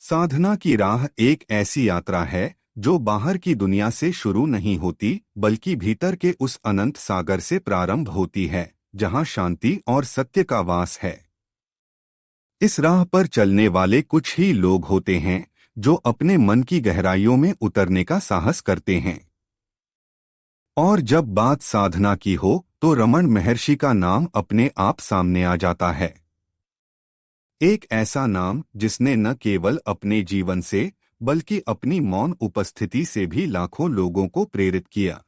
साधना की राह एक ऐसी यात्रा है जो बाहर की दुनिया से शुरू नहीं होती बल्कि भीतर के उस अनंत सागर से प्रारंभ होती है जहां शांति और सत्य का वास है। इस राह पर चलने वाले कुछ ही लोग होते हैं जो अपने मन की गहराइयों में उतरने का साहस करते हैं। और जब बात साधना की हो तो रमण महर्षि का नाम अपने आप सामने आ जाता है। एक ऐसा नाम जिसने न केवल अपने जीवन से बल्कि अपनी मौन उपस्थिति से भी लाखों लोगों को प्रेरित किया।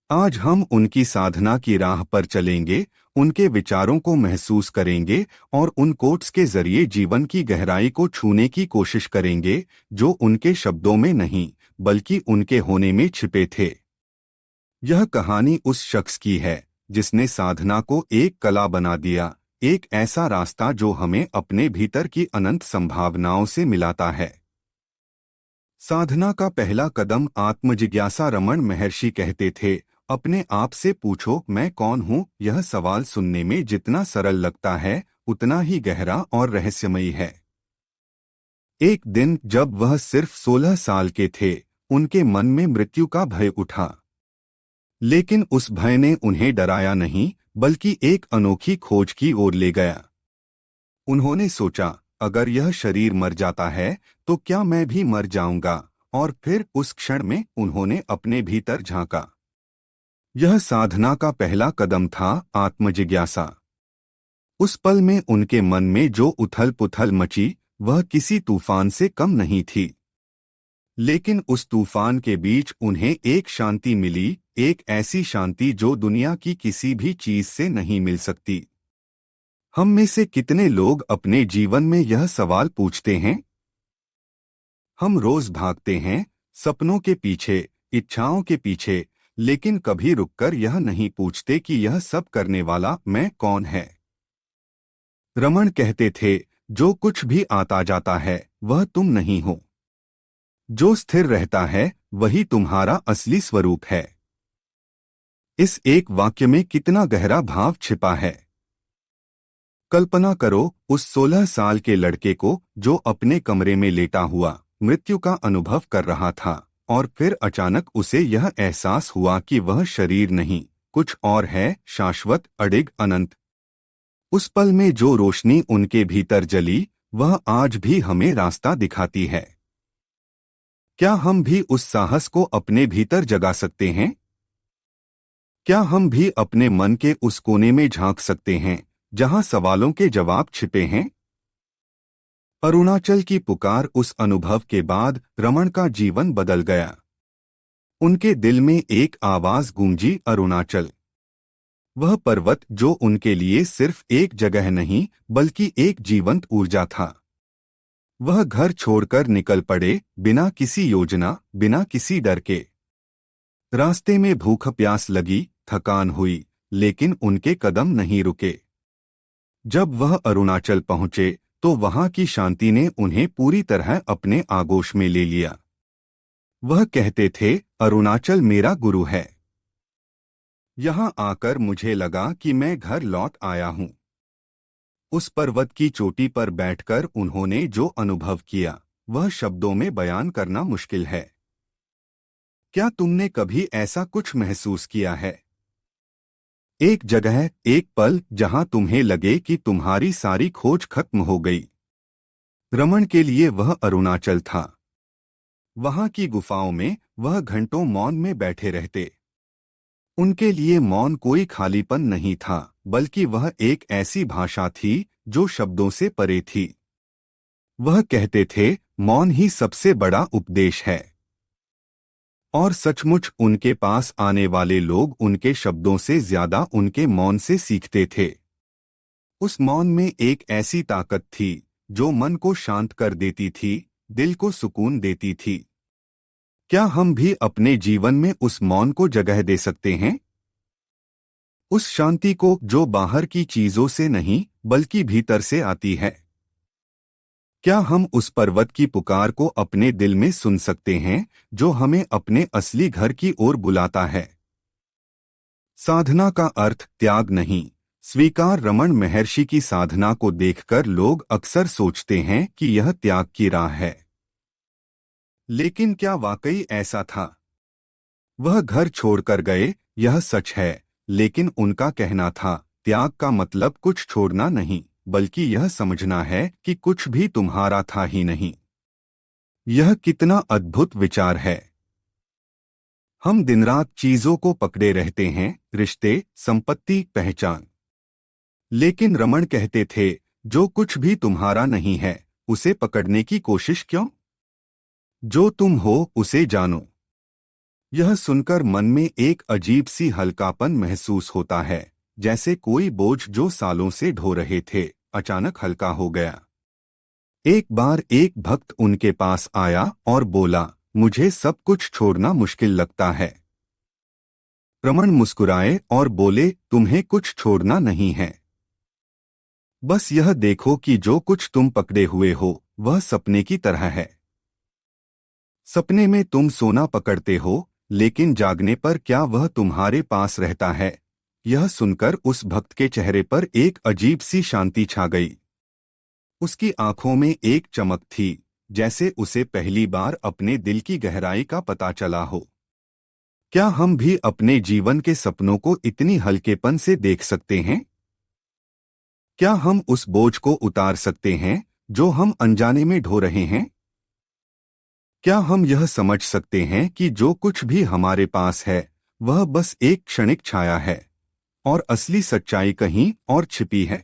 आज हम उनकी साधना की राह पर चलेंगे, उनके विचारों को महसूस करेंगे और उन कोट्स के जरिए जीवन की गहराई को छूने की कोशिश करेंगे जो उनके शब्दों में नहीं बल्कि उनके होने में छिपे थे। यह कहानी उस शख्स की है जिसने साधना को एक कला बना दिया, एक ऐसा रास्ता जो हमें अपने भीतर की अनंत संभावनाओं से मिलाता है। साधना का पहला कदम आत्मजिज्ञासा। रमण महर्षि कहते थे, अपने आप से पूछो मैं कौन हूँ। यह सवाल सुनने में जितना सरल लगता है उतना ही गहरा और रहस्यमयी है। एक दिन जब वह सिर्फ 16 साल के थे, उनके मन में मृत्यु का भय उठा। लेकिन उस भय ने उन्हें डराया नहीं बल्कि एक अनोखी खोज की ओर ले गया। उन्होंने सोचा, अगर यह शरीर मर जाता है तो क्या मैं भी मर जाऊंगा। और फिर उस क्षण में उन्होंने अपने भीतर झांका। यह साधना का पहला कदम था, आत्मजिज्ञासा। उस पल में उनके मन में जो उथल पुथल मची वह किसी तूफान से कम नहीं थी। लेकिन उस तूफान के बीच उन्हें एक शांति मिली, एक ऐसी शांति जो दुनिया की किसी भी चीज से नहीं मिल सकती। हम में से कितने लोग अपने जीवन में यह सवाल पूछते हैं? हम रोज भागते हैं सपनों के पीछे, इच्छाओं के पीछे, लेकिन कभी रुककर यह नहीं पूछते कि यह सब करने वाला मैं कौन है। रमण कहते थे, जो कुछ भी आता जाता है वह तुम नहीं हो। जो स्थिर रहता है वही तुम्हारा असली स्वरूप है। इस एक वाक्य में कितना गहरा भाव छिपा है। कल्पना करो उस 16 साल के लड़के को जो अपने कमरे में लेटा हुआ मृत्यु का अनुभव कर रहा था, और फिर अचानक उसे यह एहसास हुआ कि वह शरीर नहीं, कुछ और है, शाश्वत, अडिग, अनंत। उस पल में जो रोशनी उनके भीतर जली वह आज भी हमें रास्ता दिखाती है। क्या हम भी उस साहस को अपने भीतर जगा सकते हैं? क्या हम भी अपने मन के उस कोने में झांक सकते हैं जहां सवालों के जवाब छिपे हैं? अरुणाचल की पुकार। उस अनुभव के बाद रमण का जीवन बदल गया। उनके दिल में एक आवाज गूंजी, अरुणाचल। वह पर्वत जो उनके लिए सिर्फ एक जगह नहीं बल्कि एक जीवंत ऊर्जा था। वह घर छोड़कर निकल पड़े, बिना किसी योजना, बिना किसी डर के। रास्ते में भूख प्यास लगी, थकान हुई, लेकिन उनके कदम नहीं रुके। जब वह अरुणाचल पहुंचे तो वहां की शांति ने उन्हें पूरी तरह अपने आगोश में ले लिया। वह कहते थे, अरुणाचल मेरा गुरु है। यहां आकर मुझे लगा कि मैं घर लौट आया हूं। उस पर्वत की चोटी पर बैठकर उन्होंने जो अनुभव किया वह शब्दों में बयान करना मुश्किल है। क्या तुमने कभी ऐसा कुछ महसूस किया है? एक जगह, एक पल जहां तुम्हें लगे कि तुम्हारी सारी खोज खत्म हो गई। रमण के लिए वह अरुणाचल था। वहां की गुफाओं में वह घंटों मौन में बैठे रहते। उनके लिए मौन कोई खालीपन नहीं था बल्कि वह एक ऐसी भाषा थी जो शब्दों से परे थी। वह कहते थे, मौन ही सबसे बड़ा उपदेश है। और सचमुच उनके पास आने वाले लोग उनके शब्दों से ज्यादा उनके मौन से सीखते थे। उस मौन में एक ऐसी ताकत थी जो मन को शांत कर देती थी, दिल को सुकून देती थी। क्या हम भी अपने जीवन में उस मौन को जगह दे सकते हैं? उस शांति को जो बाहर की चीजों से नहीं बल्कि भीतर से आती है। क्या हम उस पर्वत की पुकार को अपने दिल में सुन सकते हैं जो हमें अपने असली घर की ओर बुलाता है? साधना का अर्थ त्याग नहीं, स्वीकार। रमण महर्षि की साधना को देखकर लोग अक्सर सोचते हैं कि यह त्याग की राह है, लेकिन क्या वाकई ऐसा था? वह घर छोड़कर गए, यह सच है, लेकिन उनका कहना था त्याग का मतलब कुछ छोड़ना नहीं, बल्कि यह समझना है कि कुछ भी तुम्हारा था ही नहीं। यह कितना अद्भुत विचार है। हम दिन रात चीजों को पकड़े रहते हैं, रिश्ते, संपत्ति, पहचान। लेकिन रमण कहते थे जो कुछ भी तुम्हारा नहीं है उसे पकड़ने की कोशिश क्यों? जो तुम हो उसे जानो। यह सुनकर मन में एक अजीब सी हल्कापन महसूस होता है, जैसे कोई बोझ जो सालों से ढो रहे थे अचानक हल्का हो गया। एक बार एक भक्त उनके पास आया और बोला, मुझे सब कुछ छोड़ना मुश्किल लगता है। रमण मुस्कुराए और बोले, तुम्हें कुछ छोड़ना नहीं है। बस यह देखो कि जो कुछ तुम पकड़े हुए हो वह सपने की तरह है। सपने में तुम सोना पकड़ते हो, लेकिन जागने पर क्या वह तुम्हारे पास रहता है? यह सुनकर उस भक्त के चेहरे पर एक अजीब सी शांति छा गई। उसकी आंखों में एक चमक थी, जैसे उसे पहली बार अपने दिल की गहराई का पता चला हो। क्या हम भी अपने जीवन के सपनों को इतनी हल्केपन से देख सकते हैं? क्या हम उस बोझ को उतार सकते हैं जो हम अनजाने में ढो रहे हैं? क्या हम यह समझ सकते हैं कि जो कुछ भी हमारे पास है वह बस एक क्षणिक छाया है और असली सच्चाई कहीं और छिपी है?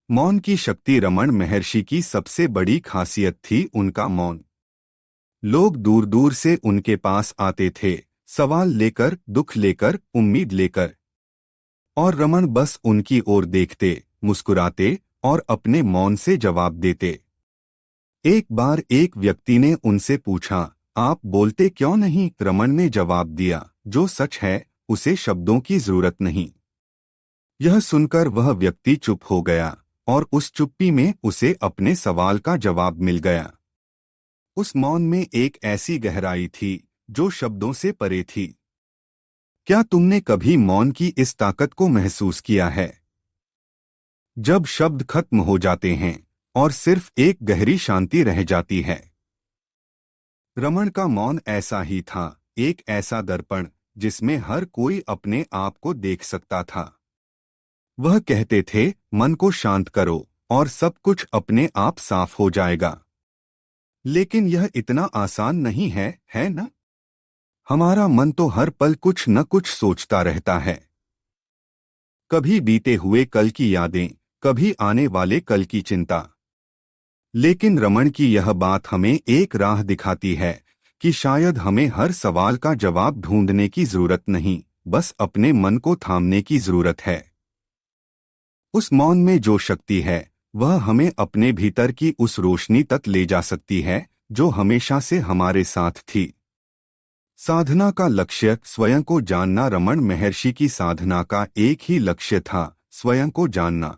मौन की शक्ति। रमण महर्षि की सबसे बड़ी खासियत थी उनका मौन। लोग दूर दूर से उनके पास आते थे, सवाल लेकर, दुख लेकर, उम्मीद लेकर, और रमण बस उनकी ओर देखते, मुस्कुराते और अपने मौन से जवाब देते। एक बार एक व्यक्ति ने उनसे पूछा, आप बोलते क्यों नहीं? रमण ने जवाब दिया, जो सच है उसे शब्दों की जरूरत नहीं। यह सुनकर वह व्यक्ति चुप हो गया और उस चुप्पी में उसे अपने सवाल का जवाब मिल गया। उस मौन में एक ऐसी गहराई थी जो शब्दों से परे थी। क्या तुमने कभी मौन की इस ताकत को महसूस किया है? जब शब्द खत्म हो जाते हैं और सिर्फ एक गहरी शांति रह जाती है। रमण का मौन ऐसा ही था, एक ऐसा दर्पण जिसमें हर कोई अपने आप को देख सकता था। वह कहते थे, मन को शांत करो और सब कुछ अपने आप साफ हो जाएगा। लेकिन यह इतना आसान नहीं है, है ना? हमारा मन तो हर पल कुछ न कुछ सोचता रहता है। कभी बीते हुए कल की यादें, कभी आने वाले कल की चिंता। लेकिन रमण की यह बात हमें एक राह दिखाती है कि शायद हमें हर सवाल का जवाब ढूंढने की जरूरत नहीं, बस अपने मन को थामने की जरूरत है। उस मौन में जो शक्ति है वह हमें अपने भीतर की उस रोशनी तक ले जा सकती है जो हमेशा से हमारे साथ थी। साधना का लक्ष्य स्वयं को जानना। रमण महर्षि की साधना का एक ही लक्ष्य था, स्वयं को जानना।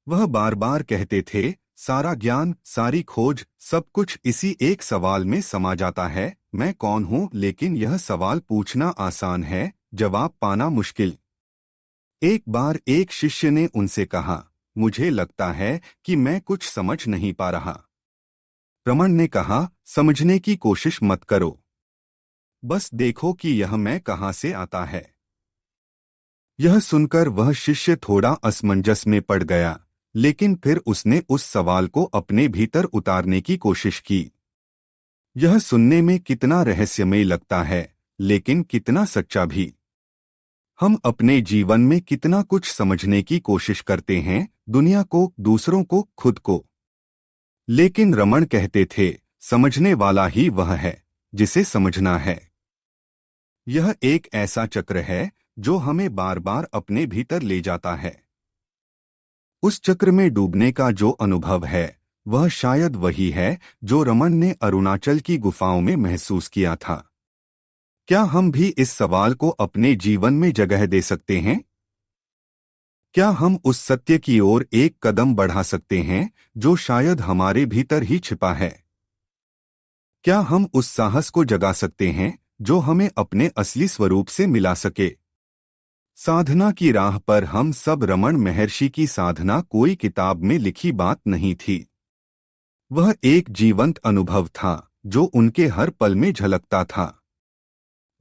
वह बार बार कहते थे, सारा ज्ञान, सारी खोज, सब कुछ इसी एक सवाल में समा जाता है, मैं कौन हूँ? लेकिन यह सवाल पूछना आसान है, जवाब पाना मुश्किल। एक बार एक शिष्य ने उनसे कहा, मुझे लगता है कि मैं कुछ समझ नहीं पा रहा। रमण ने कहा, समझने की कोशिश मत करो, बस देखो कि यह मैं कहाँ से आता है। यह सुनकर वह शिष्य थोड़ा असमंजस में पड़ गया, लेकिन फिर उसने उस सवाल को अपने भीतर उतारने की कोशिश की। यह सुनने में कितना रहस्यमय लगता है, लेकिन कितना सच्चा भी। हम अपने जीवन में कितना कुछ समझने की कोशिश करते हैं, दुनिया को, दूसरों को, खुद को। लेकिन रमण कहते थे, समझने वाला ही वह है जिसे समझना है। यह एक ऐसा चक्र है जो हमें बार बार अपने भीतर ले जाता है। उस चक्र में डूबने का जो अनुभव है वह शायद वही है जो रमण ने अरुणाचल की गुफाओं में महसूस किया था। क्या हम भी इस सवाल को अपने जीवन में जगह दे सकते हैं? क्या हम उस सत्य की ओर एक कदम बढ़ा सकते हैं जो शायद हमारे भीतर ही छिपा है? क्या हम उस साहस को जगा सकते हैं जो हमें अपने असली स्वरूप से मिला सके? साधना की राह पर हम सब रमण महर्षि की साधना कोई किताब में लिखी बात नहीं थी। वह एक जीवंत अनुभव था जो उनके हर पल में झलकता था।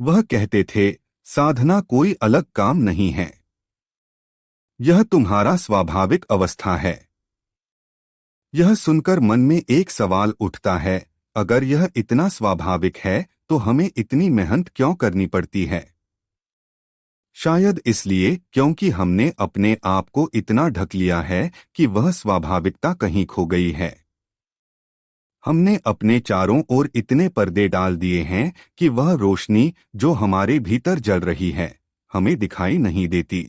वह कहते थे, साधना कोई अलग काम नहीं है, यह तुम्हारा स्वाभाविक अवस्था है। यह सुनकर मन में एक सवाल उठता है, अगर यह इतना स्वाभाविक है तो हमें इतनी मेहनत क्यों करनी पड़ती है? शायद इसलिए क्योंकि हमने अपने आप को इतना ढक लिया है कि वह स्वाभाविकता कहीं खो गई है। हमने अपने चारों ओर इतने पर्दे डाल दिए हैं कि वह रोशनी जो हमारे भीतर जल रही है हमें दिखाई नहीं देती।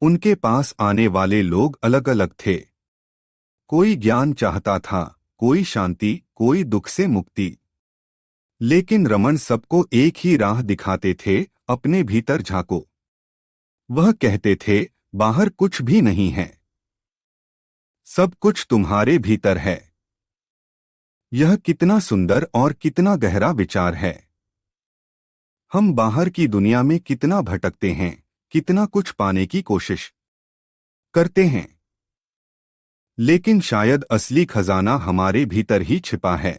उनके पास आने वाले लोग अलग अलग थे। कोई ज्ञान चाहता था, कोई शांति, कोई दुख से मुक्ति। लेकिन रमन सबको एक ही राह दिखाते थे, अपने भीतर झांको। वह कहते थे, बाहर कुछ भी नहीं है, सब कुछ तुम्हारे भीतर है। यह कितना सुंदर और कितना गहरा विचार है। हम बाहर की दुनिया में कितना भटकते हैं, कितना कुछ पाने की कोशिश करते हैं, लेकिन शायद असली खजाना हमारे भीतर ही छिपा है।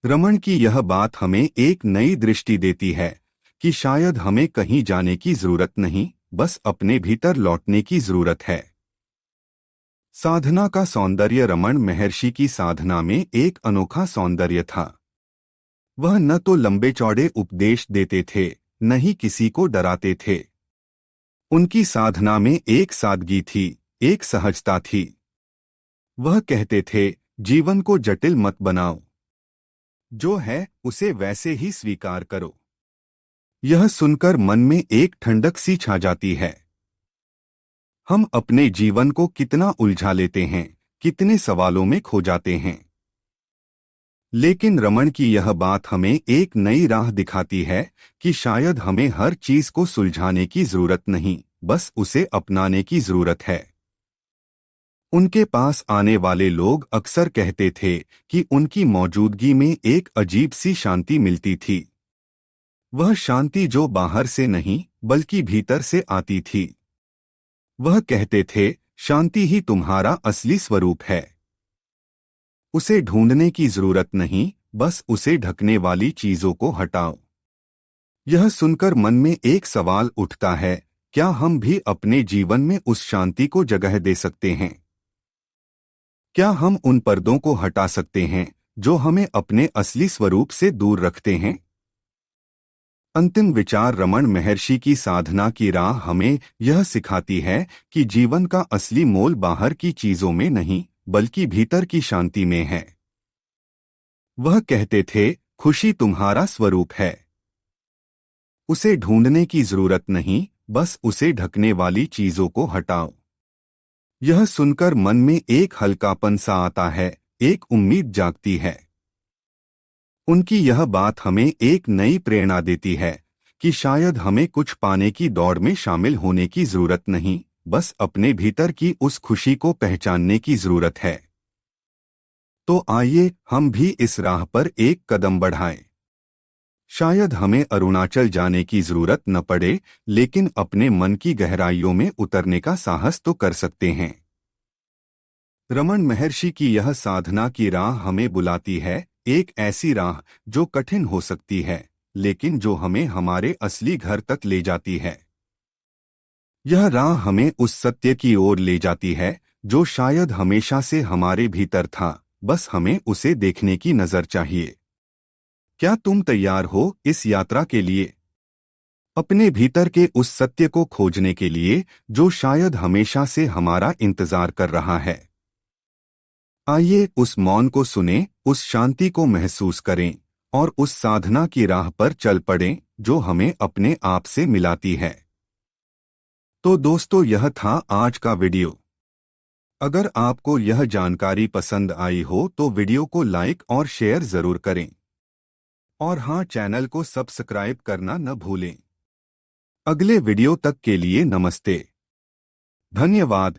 रमन की यह बात हमें एक नई दृष्टि देती है कि शायद हमें कहीं जाने की जरूरत नहीं, बस अपने भीतर लौटने की जरूरत है। साधना का सौंदर्य। रमन महर्षि की साधना में एक अनोखा सौंदर्य था। वह न तो लंबे चौड़े उपदेश देते थे, न ही किसी को डराते थे। उनकी साधना में एक सादगी थी, एक सहजता थी। वह कहते थे, जीवन को जटिल मत बनाओ, जो है उसे वैसे ही स्वीकार करो। यह सुनकर मन में एक ठंडक सी छा जाती है। हम अपने जीवन को कितना उलझा लेते हैं, कितने सवालों में खो जाते हैं। लेकिन रमन की यह बात हमें एक नई राह दिखाती है कि शायद हमें हर चीज को सुलझाने की जरूरत नहीं, बस उसे अपनाने की जरूरत है। उनके पास आने वाले लोग अक्सर कहते थे कि उनकी मौजूदगी में एक अजीब सी शांति मिलती थी। वह शांति जो बाहर से नहीं बल्कि भीतर से आती थी। वह कहते थे, शांति ही तुम्हारा असली स्वरूप है। उसे ढूंढने की जरूरत नहीं, बस उसे ढकने वाली चीजों को हटाओ। यह सुनकर मन में एक सवाल उठता है, क्या हम भी अपने जीवन में उस शांति को जगह दे सकते हैं? क्या हम उन पर्दों को हटा सकते हैं जो हमें अपने असली स्वरूप से दूर रखते हैं? अंतिम विचार। रमन महर्षि की साधना की राह हमें यह सिखाती है कि जीवन का असली मोल बाहर की चीजों में नहीं बल्कि भीतर की शांति में है। वह कहते थे, खुशी तुम्हारा स्वरूप है, उसे ढूंढने की जरूरत नहीं, बस उसे ढकने वाली चीजों को हटाओ। यह सुनकर मन में एक हल्कापन सा आता है, एक उम्मीद जागती है। उनकी यह बात हमें एक नई प्रेरणा देती है कि शायद हमें कुछ पाने की दौड़ में शामिल होने की जरूरत नहीं, बस अपने भीतर की उस खुशी को पहचानने की जरूरत है। तो आइए हम भी इस राह पर एक कदम बढ़ाएं। शायद हमें अरुणाचल जाने की जरूरत न पड़े, लेकिन अपने मन की गहराइयों में उतरने का साहस तो कर सकते हैं। रमन महर्षि की यह साधना की राह हमें बुलाती है, एक ऐसी राह जो कठिन हो सकती है, लेकिन जो हमें हमारे असली घर तक ले जाती है। यह राह हमें उस सत्य की ओर ले जाती है जो शायद हमेशा से हमारे भीतर था, बस हमें उसे देखने की नजर चाहिए। क्या तुम तैयार हो इस यात्रा के लिए? अपने भीतर के उस सत्य को खोजने के लिए जो शायद हमेशा से हमारा इंतजार कर रहा है। आइए उस मौन को सुनें, उस शांति को महसूस करें और उस साधना की राह पर चल पड़ें जो हमें अपने आप से मिलाती है। तो दोस्तों, यह था आज का वीडियो। अगर आपको यह जानकारी पसंद आई हो तो वीडियो को लाइक और शेयर जरूर करें। और हाँ, चैनल को सब्सक्राइब करना न भूलें। अगले वीडियो तक के लिए नमस्ते। धन्यवाद।